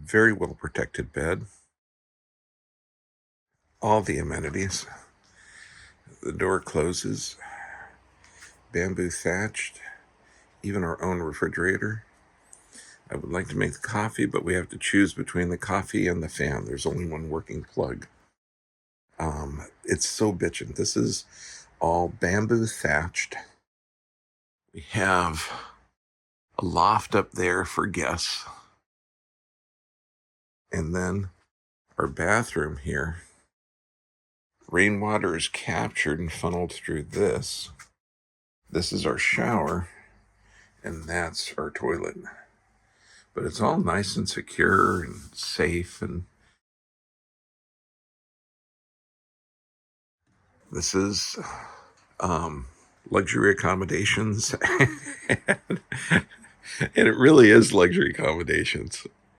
very well protected bed, all the amenities. The door closes, bamboo thatched, even our own refrigerator. I would like to make the coffee, but we have to choose between the coffee and the fan. There's only one working plug. It's so bitchin'. This is all bamboo thatched. We have a loft up there for guests. And then our bathroom here. Rainwater is captured and funneled through this. This is our shower, and that's our toilet. But it's all nice and secure and safe, and this is luxury accommodations. And it really is luxury accommodations.